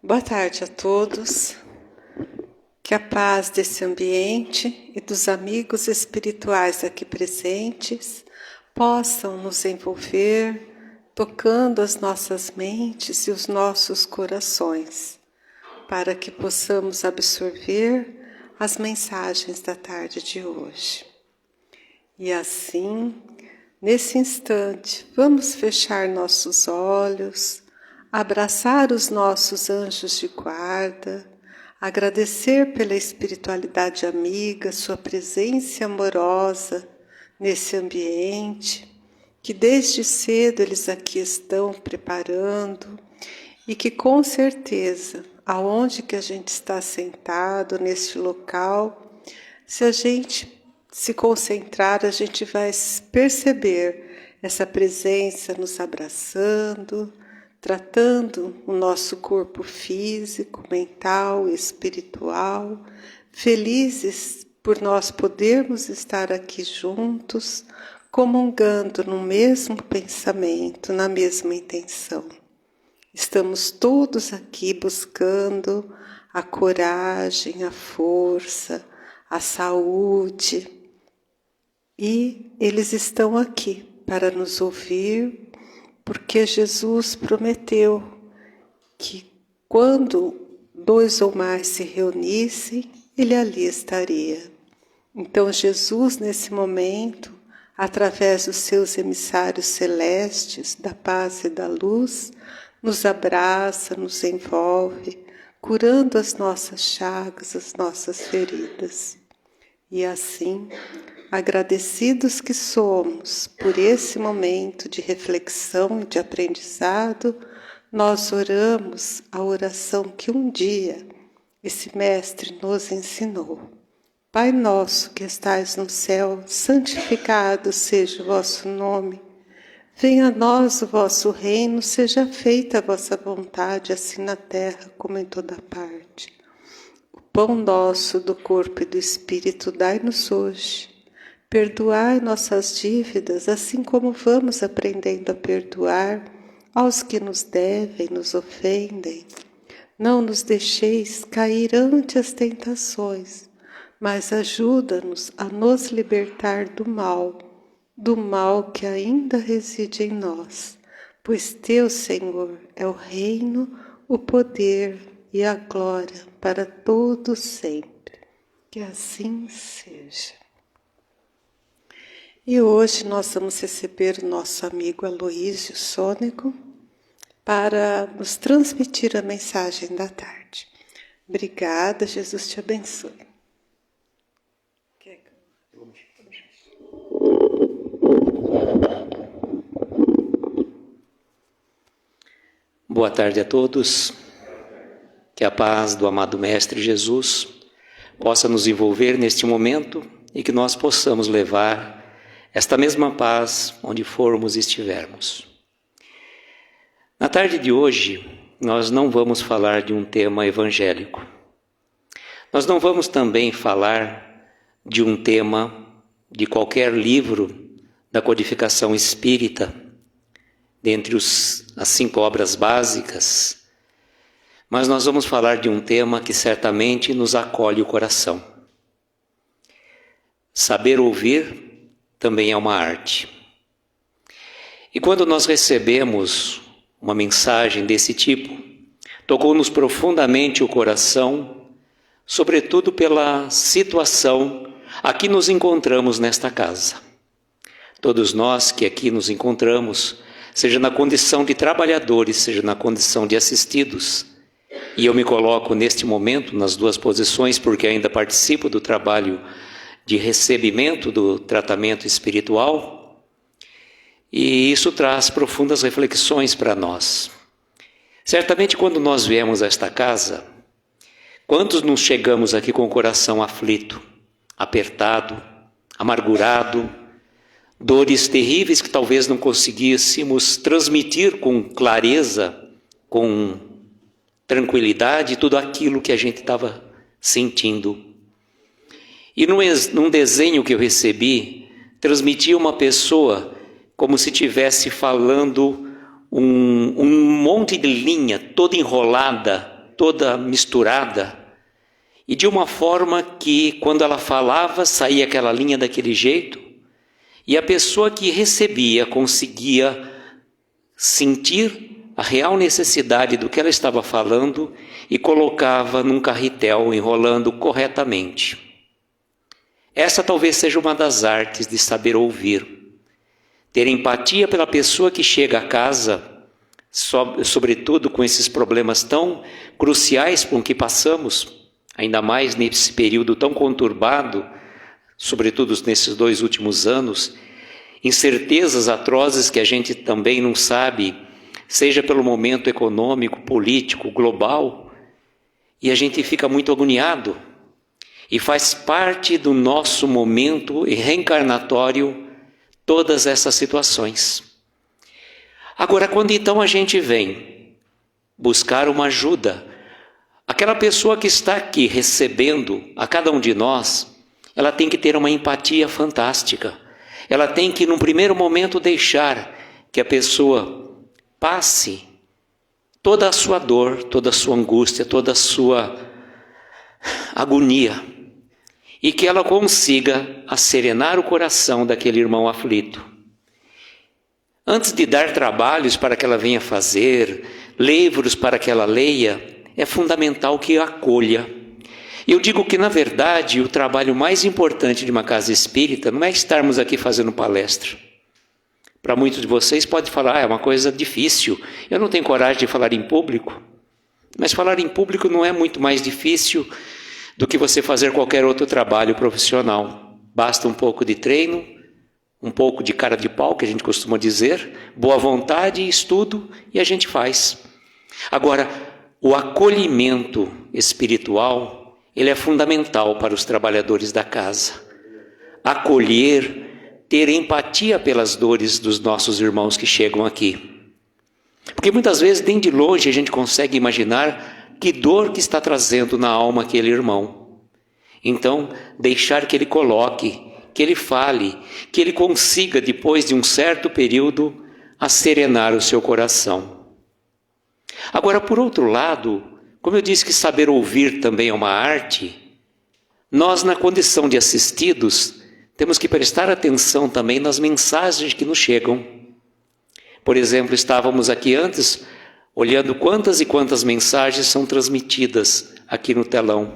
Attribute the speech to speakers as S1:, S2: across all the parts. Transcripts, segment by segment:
S1: Boa tarde a todos. Que a paz desse ambiente e dos amigos espirituais aqui presentes possam nos envolver, tocando as nossas mentes e os nossos corações, para que possamos absorver as mensagens da tarde de hoje. E assim, nesse instante, vamos fechar nossos olhos, abraçar os nossos anjos de guarda, agradecer pela espiritualidade amiga, sua presença amorosa nesse ambiente, que desde cedo eles aqui estão preparando e que com certeza, aonde que a gente está sentado neste local, se a gente se concentrar, a gente vai perceber essa presença nos abraçando, tratando o nosso corpo físico, mental, espiritual, felizes por nós podermos estar aqui juntos, comungando no mesmo pensamento, na mesma intenção. Estamos todos aqui buscando a coragem, a força, a saúde, e eles estão aqui para nos ouvir, porque Jesus prometeu que quando 2 ou mais se reunissem, Ele ali estaria. Então Jesus, nesse momento, através dos seus emissários celestes, da paz e da luz, nos abraça, nos envolve, curando as nossas chagas, as nossas feridas. E assim, agradecidos que somos por esse momento de reflexão e de aprendizado, nós oramos a oração que um dia esse mestre nos ensinou. Pai nosso que estais no céu, santificado seja o vosso nome. Venha a nós o vosso reino, seja feita a vossa vontade, assim na terra como em toda parte. O pão nosso do corpo e do espírito dai-nos hoje. Perdoai nossas dívidas, assim como vamos aprendendo a perdoar aos que nos devem, nos ofendem. Não nos deixeis cair ante as tentações, mas ajuda-nos a nos libertar do mal que ainda reside em nós. Pois teu, Senhor, é o reino, o poder e a glória para todos sempre. Que assim seja. E hoje nós vamos receber o nosso amigo Aloísio Sônego para nos transmitir a mensagem da tarde. Obrigada, Jesus te abençoe.
S2: Boa tarde a todos. Que a paz do amado Mestre Jesus possa nos envolver neste momento e que nós possamos levar esta mesma paz onde formos e estivermos. Na tarde de hoje, nós não vamos falar de um tema evangélico. Nós não vamos também falar de um tema de qualquer livro da codificação espírita, dentre as 5 obras básicas, mas nós vamos falar de um tema que certamente nos acolhe o coração. Saber ouvir também é uma arte. E quando nós recebemos uma mensagem desse tipo, tocou-nos profundamente o coração, sobretudo pela situação a que nos encontramos nesta casa. Todos nós que aqui nos encontramos, seja na condição de trabalhadores, seja na condição de assistidos, e eu me coloco neste momento nas 2 posições porque ainda participo do trabalho de recebimento do tratamento espiritual, e isso traz profundas reflexões para nós. Certamente quando nós viemos a esta casa, quantos nos chegamos aqui com o coração aflito, apertado, amargurado, dores terríveis que talvez não conseguíssemos transmitir com clareza com tranquilidade tudo aquilo que a gente estava sentindo. E num desenho que eu recebi, transmitia uma pessoa como se estivesse falando um monte de linha toda enrolada, toda misturada, e de uma forma que quando ela falava saía aquela linha daquele jeito, e a pessoa que recebia conseguia sentir a real necessidade do que ela estava falando e colocava num carretel enrolando corretamente. Essa talvez seja uma das artes de saber ouvir. Ter empatia pela pessoa que chega a casa, sobretudo com esses problemas tão cruciais com que passamos, ainda mais nesse período tão conturbado, sobretudo nesses 2 últimos anos, incertezas atrozes que a gente também não sabe, seja pelo momento econômico, político, global, e a gente fica muito agoniado. E faz parte do nosso momento reencarnatório todas essas situações. Agora, quando então a gente vem buscar uma ajuda, aquela pessoa que está aqui recebendo a cada um de nós, ela tem que ter uma empatia fantástica. Ela tem que, num primeiro momento, deixar que a pessoa passe toda a sua dor, toda a sua angústia, toda a sua agonia, e que ela consiga acerenar o coração daquele irmão aflito. Antes de dar trabalhos para que ela venha fazer, livros para que ela leia, é fundamental que a acolha. Eu digo que, na verdade, o trabalho mais importante de uma casa espírita não é estarmos aqui fazendo palestra. Para muitos de vocês pode falar, é uma coisa difícil, eu não tenho coragem de falar em público. Mas falar em público não é muito mais difícil do que você fazer qualquer outro trabalho profissional. Basta um pouco de treino, um pouco de cara de pau, que a gente costuma dizer, boa vontade e estudo, e a gente faz. Agora, o acolhimento espiritual, ele é fundamental para os trabalhadores da casa. Acolher, ter empatia pelas dores dos nossos irmãos que chegam aqui. Porque muitas vezes, nem de longe, a gente consegue imaginar que dor que está trazendo na alma aquele irmão. Então, deixar que ele coloque, que ele fale, que ele consiga, depois de um certo período, acerenar o seu coração. Agora, por outro lado, como eu disse que saber ouvir também é uma arte, nós, na condição de assistidos, temos que prestar atenção também nas mensagens que nos chegam. Por exemplo, estávamos aqui antes olhando quantas e quantas mensagens são transmitidas aqui no telão.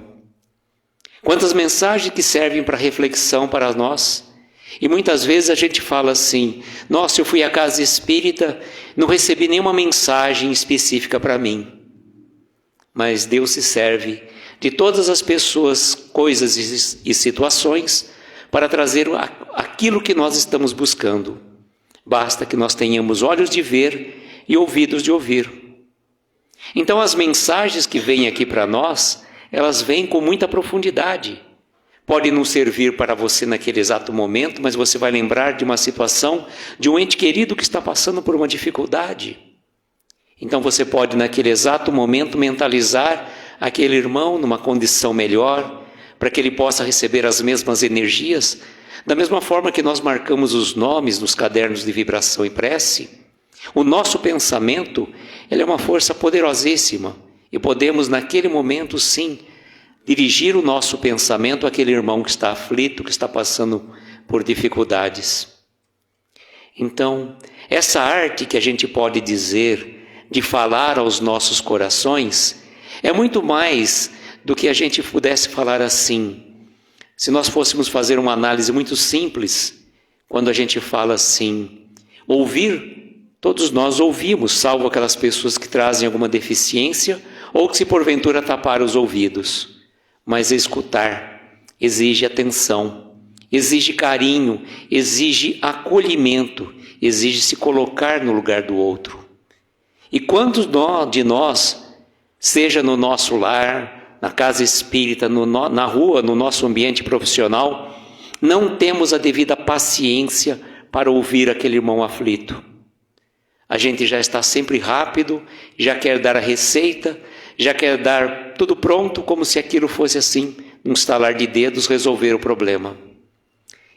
S2: Quantas mensagens que servem para reflexão para nós. E muitas vezes a gente fala assim, nossa, eu fui à casa espírita, não recebi nenhuma mensagem específica para mim. Mas Deus se serve de todas as pessoas, coisas e situações para trazer aquilo que nós estamos buscando. Basta que nós tenhamos olhos de ver e ouvidos de ouvir. Então as mensagens que vêm aqui para nós, elas vêm com muita profundidade. Pode não servir para você naquele exato momento, mas você vai lembrar de uma situação de um ente querido que está passando por uma dificuldade. Então você pode naquele exato momento mentalizar aquele irmão numa condição melhor, para que ele possa receber as mesmas energias, da mesma forma que nós marcamos os nomes nos cadernos de vibração e prece. O nosso pensamento, ele é uma força poderosíssima e podemos naquele momento sim dirigir o nosso pensamento àquele irmão que está aflito, que está passando por dificuldades. Então, essa arte que a gente pode dizer de falar aos nossos corações é muito mais do que a gente pudesse falar assim. Se nós fôssemos fazer uma análise muito simples, quando a gente fala assim, ouvir, todos nós ouvimos, salvo aquelas pessoas que trazem alguma deficiência ou que se porventura tapar os ouvidos. Mas escutar exige atenção, exige carinho, exige acolhimento, exige se colocar no lugar do outro. E quantos de nós, seja no nosso lar, na casa espírita, na rua, no nosso ambiente profissional, não temos a devida paciência para ouvir aquele irmão aflito? A gente já está sempre rápido, já quer dar a receita, já quer dar tudo pronto, como se aquilo fosse assim, num estalar de dedos, resolver o problema.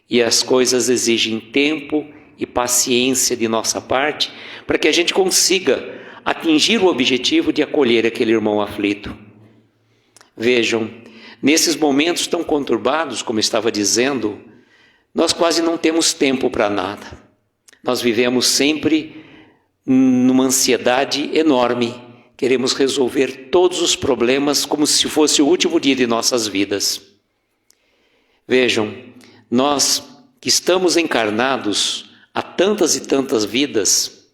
S2: E as coisas exigem tempo e paciência de nossa parte para que a gente consiga atingir o objetivo de acolher aquele irmão aflito. Vejam, nesses momentos tão conturbados, como estava dizendo, nós quase não temos tempo para nada. Nós vivemos sempre numa ansiedade enorme. Queremos resolver todos os problemas como se fosse o último dia de nossas vidas. Vejam, nós que estamos encarnados há tantas e tantas vidas,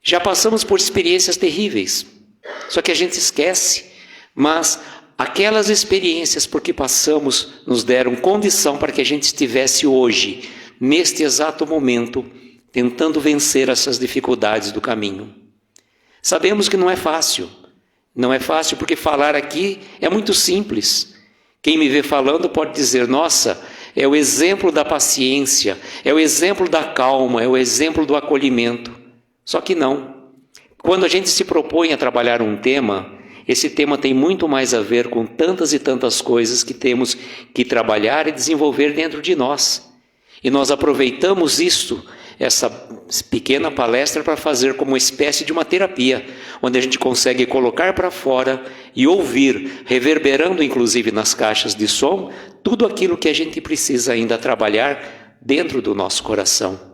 S2: já passamos por experiências terríveis. Só que a gente esquece, mas aquelas experiências por que passamos nos deram condição para que a gente estivesse hoje, neste exato momento, tentando vencer essas dificuldades do caminho. Sabemos que não é fácil. Não é fácil porque falar aqui é muito simples. Quem me vê falando pode dizer, nossa, é o exemplo da paciência, é o exemplo da calma, é o exemplo do acolhimento. Só que não. Quando a gente se propõe a trabalhar um tema, esse tema tem muito mais a ver com tantas e tantas coisas que temos que trabalhar e desenvolver dentro de nós. E nós aproveitamos isto, essa pequena palestra, para fazer como uma espécie de uma terapia, onde a gente consegue colocar para fora e ouvir, reverberando inclusive nas caixas de som, tudo aquilo que a gente precisa ainda trabalhar dentro do nosso coração.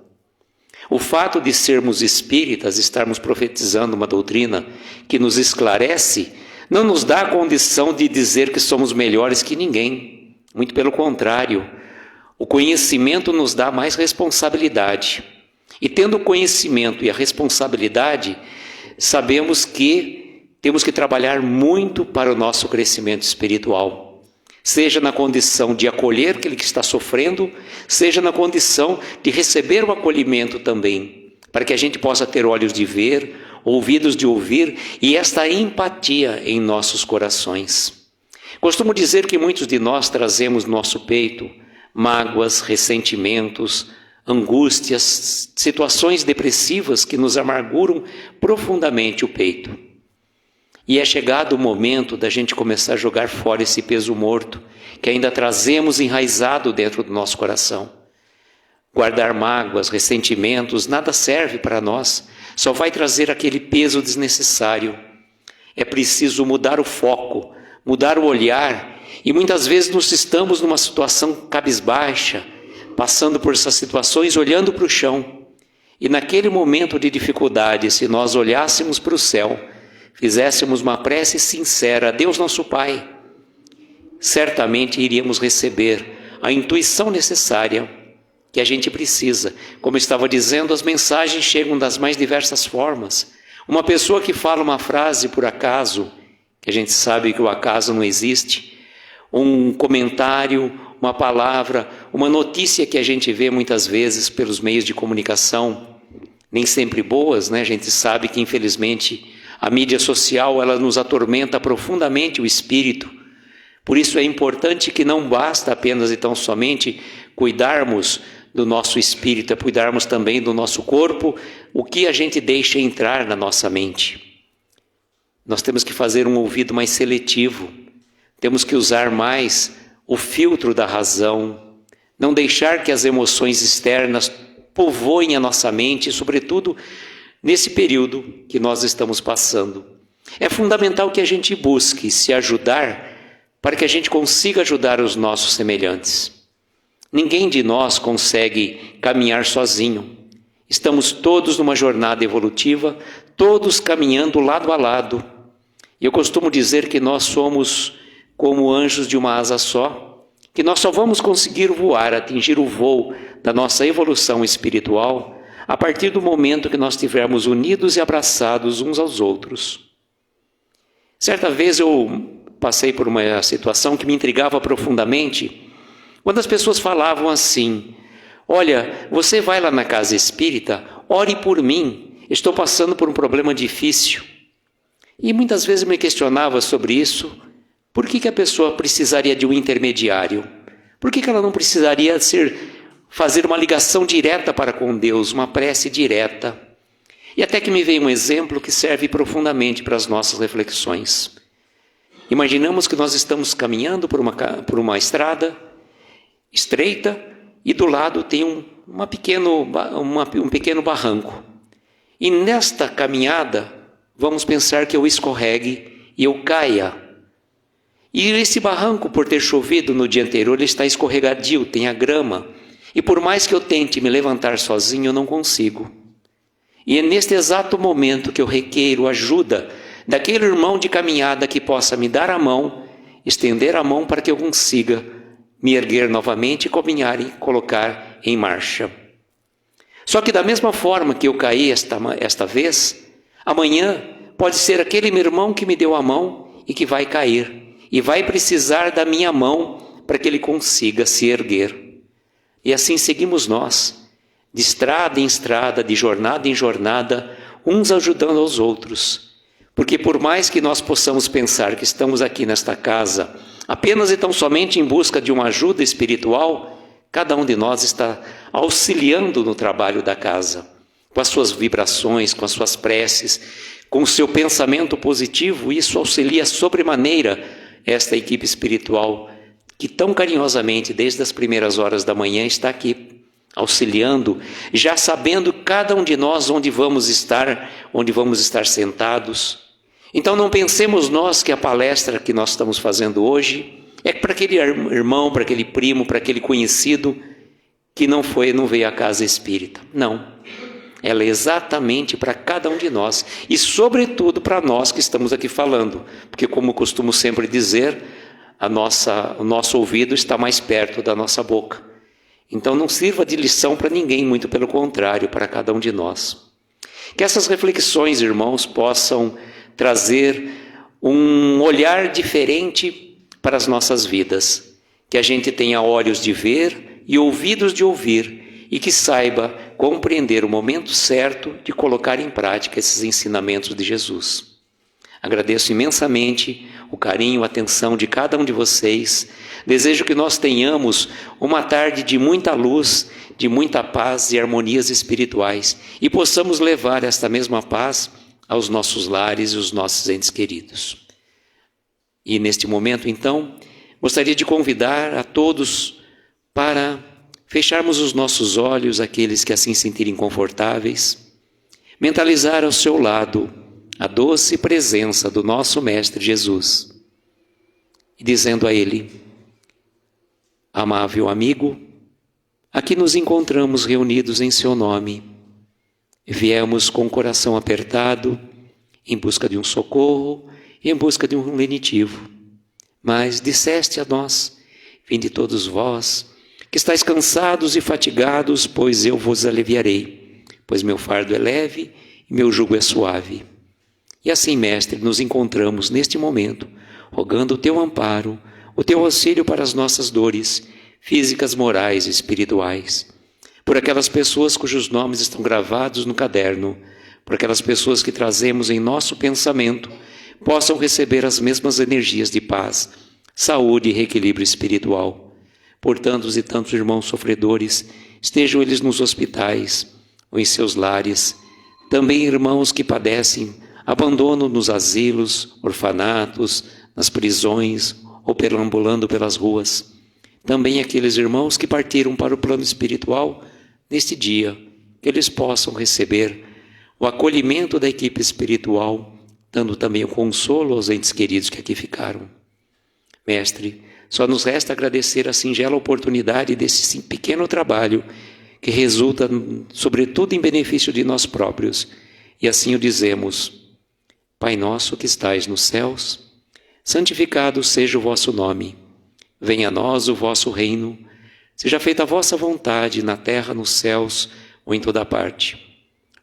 S2: O fato de sermos espíritas, estarmos profetizando uma doutrina que nos esclarece, não nos dá a condição de dizer que somos melhores que ninguém. Muito pelo contrário, o conhecimento nos dá mais responsabilidade. E tendo o conhecimento e a responsabilidade, sabemos que temos que trabalhar muito para o nosso crescimento espiritual. Seja na condição de acolher aquele que está sofrendo, seja na condição de receber o acolhimento também, para que a gente possa ter olhos de ver, ouvidos de ouvir e esta empatia em nossos corações. Costumo dizer que muitos de nós trazemos no nosso peito mágoas, ressentimentos, angústias, situações depressivas que nos amarguram profundamente o peito. E é chegado o momento da gente começar a jogar fora esse peso morto que ainda trazemos enraizado dentro do nosso coração. Guardar mágoas, ressentimentos, nada serve para nós, só vai trazer aquele peso desnecessário. É preciso mudar o foco, mudar o olhar, e muitas vezes nós estamos numa situação cabisbaixa, passando por essas situações, olhando para o chão. E naquele momento de dificuldade, se nós olhássemos para o céu, fizéssemos uma prece sincera a Deus nosso Pai, certamente iríamos receber a intuição necessária que a gente precisa. Como eu estava dizendo, as mensagens chegam das mais diversas formas. Uma pessoa que fala uma frase por acaso, que a gente sabe que o acaso não existe, um comentário, uma palavra, uma notícia que a gente vê muitas vezes pelos meios de comunicação, nem sempre boas, né? A gente sabe que infelizmente a mídia social, ela nos atormenta profundamente o espírito. Por isso é importante que não basta apenas e tão somente cuidarmos do nosso espírito, é cuidarmos também do nosso corpo, o que a gente deixa entrar na nossa mente. Nós temos que fazer um ouvido mais seletivo, temos que usar mais o filtro da razão, não deixar que as emoções externas povoem a nossa mente, sobretudo nesse período que nós estamos passando. É fundamental que a gente busque se ajudar para que a gente consiga ajudar os nossos semelhantes. Ninguém de nós consegue caminhar sozinho. Estamos todos numa jornada evolutiva, todos caminhando lado a lado. E eu costumo dizer que nós somos como anjos de uma asa só, que nós só vamos conseguir voar, atingir o voo da nossa evolução espiritual a partir do momento que nós estivermos unidos e abraçados uns aos outros. Certa vez eu passei por uma situação que me intrigava profundamente, quando as pessoas falavam assim: olha, você vai lá na casa espírita, ore por mim, estou passando por um problema difícil. E muitas vezes me questionava sobre isso. Por que a pessoa precisaria de um intermediário? Por que ela não precisaria fazer uma ligação direta para com Deus, uma prece direta? E até que me veio um exemplo que serve profundamente para as nossas reflexões. Imaginamos que nós estamos caminhando por uma estrada estreita e do lado tem um pequeno barranco. E nesta caminhada, vamos pensar que eu escorregue e eu caia. E esse barranco, por ter chovido no dia anterior, ele está escorregadio, tem a grama. E por mais que eu tente me levantar sozinho, eu não consigo. E é neste exato momento que eu requeiro ajuda daquele irmão de caminhada que possa me dar a mão, estender a mão para que eu consiga me erguer novamente e caminhar e colocar em marcha. Só que da mesma forma que eu caí esta vez, amanhã pode ser aquele meu irmão que me deu a mão e que vai cair. E vai precisar da minha mão para que ele consiga se erguer. E assim seguimos nós, de estrada em estrada, de jornada em jornada, uns ajudando aos outros. Porque por mais que nós possamos pensar que estamos aqui nesta casa apenas e tão somente em busca de uma ajuda espiritual, cada um de nós está auxiliando no trabalho da casa, com as suas vibrações, com as suas preces, com o seu pensamento positivo. Isso auxilia sobremaneira esta equipe espiritual que tão carinhosamente, desde as primeiras horas da manhã, está aqui auxiliando, já sabendo cada um de nós onde vamos estar sentados. Então não pensemos nós que a palestra que nós estamos fazendo hoje é para aquele irmão, para aquele primo, para aquele conhecido que não veio à casa espírita. Não, ela é exatamente para cada um de nós e sobretudo para nós que estamos aqui falando, porque como costumo sempre dizer, o nosso ouvido está mais perto da nossa boca. Então não sirva de lição para ninguém, muito pelo contrário, para cada um de nós. Que essas reflexões, irmãos, possam trazer um olhar diferente para as nossas vidas, que a gente tenha olhos de ver e ouvidos de ouvir, e que saiba compreender o momento certo de colocar em prática esses ensinamentos de Jesus. Agradeço imensamente o carinho, a atenção de cada um de vocês. Desejo que nós tenhamos uma tarde de muita luz, de muita paz e harmonias espirituais, e possamos levar esta mesma paz aos nossos lares e os nossos entes queridos. E neste momento, então, gostaria de convidar a todos para fecharmos os nossos olhos, aqueles que assim se sentirem confortáveis, mentalizar ao seu lado a doce presença do nosso Mestre Jesus, e dizendo a Ele: amável amigo, aqui nos encontramos reunidos em seu nome. Viemos com o coração apertado, em busca de um socorro, em busca de um lenitivo. Mas disseste a nós: vinde todos vós, que estáis cansados e fatigados, pois eu vos aliviarei, pois meu fardo é leve e meu jugo é suave. E assim, Mestre, nos encontramos neste momento, rogando o teu amparo, o teu auxílio para as nossas dores, físicas, morais e espirituais. Por aquelas pessoas cujos nomes estão gravados no caderno, por aquelas pessoas que trazemos em nosso pensamento, possam receber as mesmas energias de paz, saúde e reequilíbrio espiritual. Por tantos e tantos irmãos sofredores, estejam eles nos hospitais ou em seus lares, também irmãos que padecem abandono nos asilos, orfanatos, nas prisões ou perambulando pelas ruas. Também aqueles irmãos que partiram para o plano espiritual neste dia, que eles possam receber o acolhimento da equipe espiritual, dando também o consolo aos entes queridos que aqui ficaram. Mestre, só nos resta agradecer a singela oportunidade desse pequeno trabalho que resulta, sobretudo, em benefício de nós próprios. E assim o dizemos: Pai nosso que estais nos céus, santificado seja o vosso nome. Venha a nós o vosso reino. Seja feita a vossa vontade, na terra, nos céus ou em toda parte.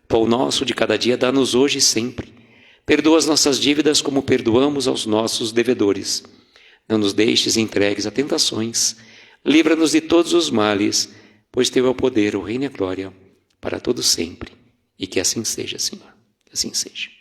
S2: Pão nosso de cada dia dá-nos hoje e sempre. Perdoa as nossas dívidas como perdoamos aos nossos devedores. Não nos deixes entregues a tentações. Livra-nos de todos os males, pois teu é o poder, o reino e a glória, para todos sempre. E que assim seja, Senhor. Que assim seja.